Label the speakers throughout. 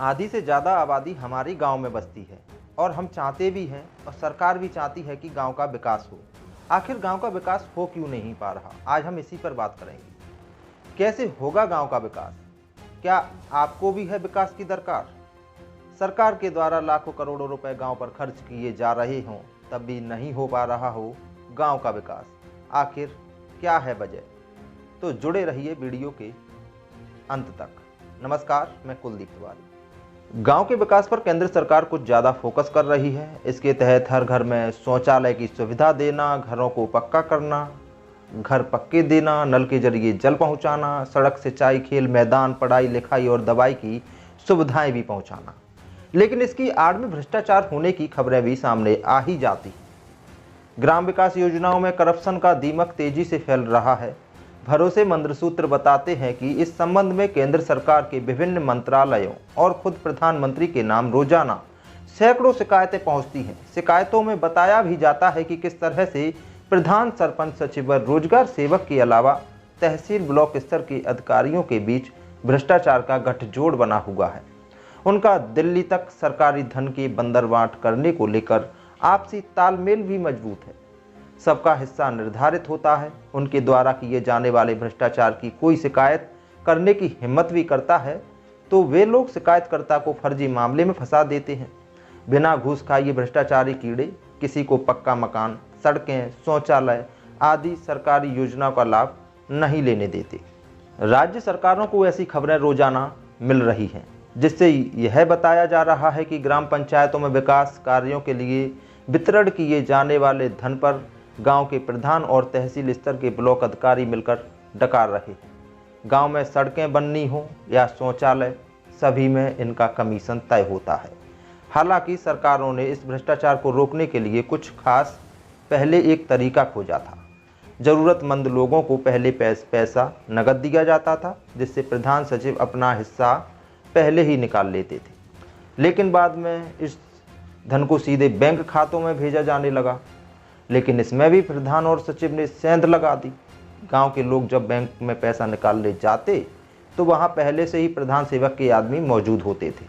Speaker 1: आधी से ज़्यादा आबादी हमारी गांव में बसती है और हम चाहते भी हैं और सरकार भी चाहती है कि गांव का विकास हो। आखिर गांव का विकास हो क्यों नहीं पा रहा, आज हम इसी पर बात करेंगे। कैसे होगा गांव का विकास? क्या आपको भी है विकास की दरकार? सरकार के द्वारा लाखों करोड़ों रुपए गांव पर खर्च किए जा रहे हों तब भी नहीं हो पा रहा हो गांव का विकास। आखिर क्या है वजह? तो जुड़े रहिए वीडियो के अंत तक। नमस्कार, मैं कुलदीप तिवारी। गांव के विकास पर केंद्र सरकार कुछ ज़्यादा फोकस कर रही है। इसके तहत हर घर में शौचालय की सुविधा देना, घरों को पक्का करना, घर पक्के देना, नल के जरिए जल पहुंचाना, सड़क, सिंचाई, खेल मैदान, पढ़ाई लिखाई और दवाई की सुविधाएं भी पहुंचाना। लेकिन इसकी आड़ में भ्रष्टाचार होने की खबरें भी सामने आ ही जाती। ग्राम विकास योजनाओं में करप्शन का दीमक तेजी से फैल रहा है। भरोसेमंद सूत्र बताते हैं कि इस संबंध में केंद्र सरकार के विभिन्न मंत्रालयों और खुद प्रधानमंत्री के नाम रोजाना सैकड़ों शिकायतें पहुंचती हैं। शिकायतों में बताया भी जाता है कि किस तरह से प्रधान, सरपंच, सचिव व रोजगार सेवक के अलावा तहसील, ब्लॉक स्तर के अधिकारियों के बीच भ्रष्टाचार का गठजोड़ बना हुआ है। उनका दिल्ली तक सरकारी धन के बंदरबांट करने को लेकर आपसी तालमेल भी मजबूत है। सबका हिस्सा निर्धारित होता है। उनके द्वारा किए जाने वाले भ्रष्टाचार की कोई शिकायत करने की हिम्मत भी करता है तो वे लोग शिकायतकर्ता को फर्जी मामले में फंसा देते हैं। बिना घूस खाए ये भ्रष्टाचारी कीड़े किसी को पक्का मकान, सड़कें, शौचालय आदि सरकारी योजनाओं का लाभ नहीं लेने देते। राज्य सरकारों को ऐसी खबरें रोजाना मिल रही हैं, जिससे यह बताया जा रहा है कि ग्राम पंचायतों में विकास कार्यों के लिए वितरण किए जाने वाले धन पर गांव के प्रधान और तहसील स्तर के ब्लॉक अधिकारी मिलकर डकार रहे हैं। गांव में सड़कें बननी हो या शौचालय, सभी में इनका कमीशन तय होता है। हालांकि सरकारों ने इस भ्रष्टाचार को रोकने के लिए कुछ खास पहले एक तरीका खोजा था। ज़रूरतमंद लोगों को पहले पैसा नकद दिया जाता था, जिससे प्रधान सचिव अपना हिस्सा पहले ही निकाल लेते थे। लेकिन बाद में इस धन को सीधे बैंक खातों में भेजा जाने लगा। लेकिन इसमें भी प्रधान और सचिव ने सेंध लगा दी। गांव के लोग जब बैंक में पैसा निकालने जाते तो वहां पहले से ही प्रधान सेवक के आदमी मौजूद होते थे।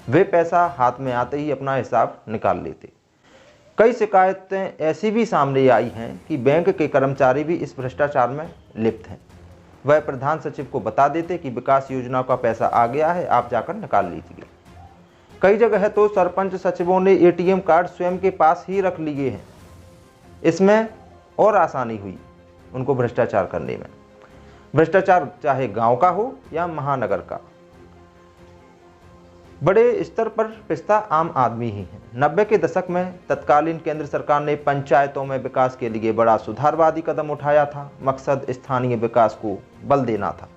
Speaker 1: वे पैसा हाथ में आते ही अपना हिसाब निकाल लेते। कई शिकायतें ऐसी भी सामने आई हैं कि बैंक के कर्मचारी भी इस भ्रष्टाचार में लिप्त हैं। वह प्रधान सचिव को बता देते कि विकास योजना का पैसा आ गया है, आप जाकर निकाल लीजिए। कई जगह तो सरपंच सचिवों ने एटीएम कार्ड स्वयं के पास ही रख लिए हैं। इसमें और आसानी हुई उनको भ्रष्टाचार करने में। भ्रष्टाचार चाहे गांव का हो या महानगर का, बड़े स्तर पर पिसता आम आदमी ही है। 90 के दशक में तत्कालीन केंद्र सरकार ने पंचायतों में विकास के लिए बड़ा सुधारवादी कदम उठाया था। मकसद स्थानीय विकास को बल देना था।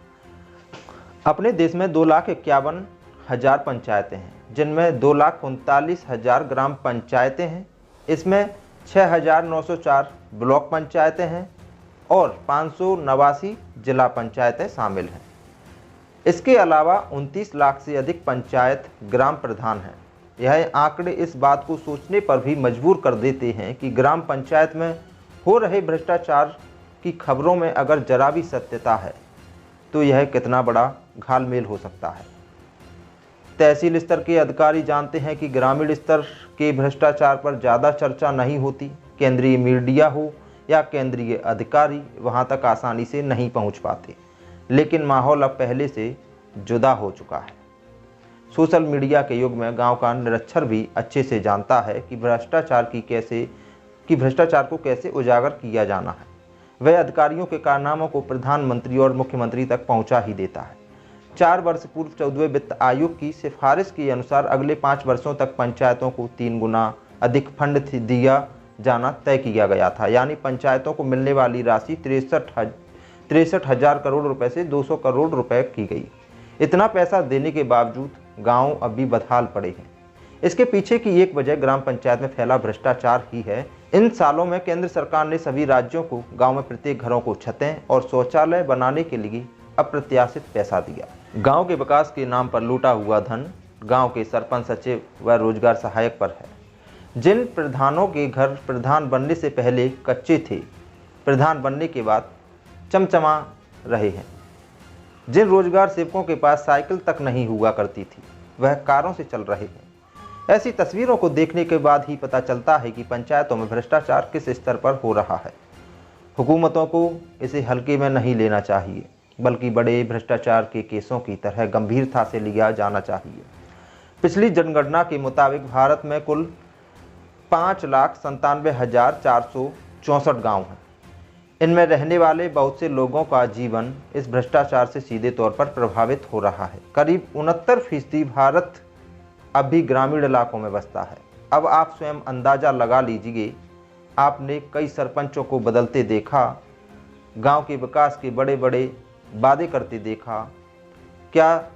Speaker 1: अपने देश में 2,51,000 पंचायतें हैं, जिनमें 2,39,000 ग्राम पंचायतें हैं। इसमें 6,904 ब्लॉक पंचायतें हैं और 589 जिला पंचायतें शामिल हैं। इसके अलावा 29 लाख से अधिक पंचायत ग्राम प्रधान हैं। यह आंकड़े इस बात को सोचने पर भी मजबूर कर देते हैं कि ग्राम पंचायत में हो रहे भ्रष्टाचार की खबरों में अगर जरा भी सत्यता है तो यह कितना बड़ा घालमेल हो सकता है। तहसील स्तर के अधिकारी जानते हैं कि ग्रामीण स्तर के भ्रष्टाचार पर ज़्यादा चर्चा नहीं होती। केंद्रीय मीडिया हो या केंद्रीय अधिकारी वहां तक आसानी से नहीं पहुंच पाते। लेकिन माहौल अब पहले से जुदा हो चुका है। सोशल मीडिया के युग में गांव का निरक्षर भी अच्छे से जानता है कि भ्रष्टाचार को कैसे उजागर किया जाना है। वह अधिकारियों के कारनामों को प्रधानमंत्री और मुख्यमंत्री तक पहुंचा ही देता है। 4 वर्ष पूर्व 14वें वित्त आयोग की सिफारिश के अनुसार अगले 5 वर्षों तक पंचायतों को 3 गुना अधिक फंड दिया जाना तय किया गया था। यानी पंचायतों को मिलने वाली राशि 63,000 करोड़ रुपए से 200 करोड़ रुपए की गई। इतना पैसा देने के बावजूद गांव अभी बदहाल पड़े हैं। इसके पीछे की एक वजह ग्राम पंचायत में फैला भ्रष्टाचार ही है। इन सालों में केंद्र सरकार ने सभी राज्यों को गांव में प्रत्येक घरों को छतें और शौचालय बनाने के लिए अप्रत्याशित पैसा दिया। गांव के विकास के नाम पर लूटा हुआ धन गांव के सरपंच, सचिव व रोजगार सहायक पर है। जिन प्रधानों के घर प्रधान बनने से पहले कच्चे थे, प्रधान बनने के बाद चमचमा रहे हैं। जिन रोजगार सेवकों के पास साइकिल तक नहीं हुआ करती थी, वह कारों से चल रहे हैं। ऐसी तस्वीरों को देखने के बाद ही पता चलता है कि पंचायतों में भ्रष्टाचार किस स्तर पर हो रहा है। हुकूमतों को इसे हल्के में नहीं लेना चाहिए, बल्कि बड़े भ्रष्टाचार के केसों की तरह गंभीरता से लिया जाना चाहिए। पिछली जनगणना के मुताबिक भारत में कुल 5,97,464 गाँव हैं। इनमें रहने वाले बहुत से लोगों का जीवन इस भ्रष्टाचार से सीधे तौर पर प्रभावित हो रहा है। करीब 69% भारत अब भी ग्रामीण इलाकों में बसता है। अब आप स्वयं अंदाज़ा लगा लीजिए, आपने कई सरपंचों को बदलते देखा, गांव के विकास के बड़े बड़े वादे करते देखा। क्या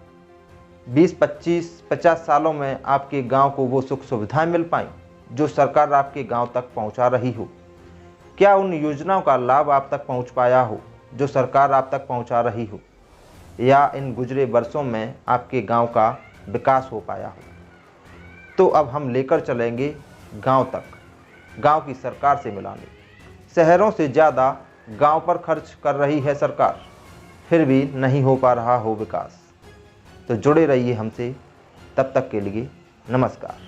Speaker 1: 20, 25, 50 सालों में आपके गांव को वो सुख सुविधाएं मिल पाई जो सरकार आपके गांव तक पहुंचा रही हो? क्या उन योजनाओं का लाभ आप तक पहुंच पाया हो जो सरकार आप तक पहुंचा रही हो? या इन गुजरे वर्षों में आपके गांव का विकास हो पाया हो? तो अब हम लेकर चलेंगे गांव तक, गांव की सरकार से मिलाने। शहरों से ज़्यादा गांव पर खर्च कर रही है सरकार, फिर भी नहीं हो पा रहा हो विकास। तो जुड़े रहिए हमसे, तब तक के लिए नमस्कार।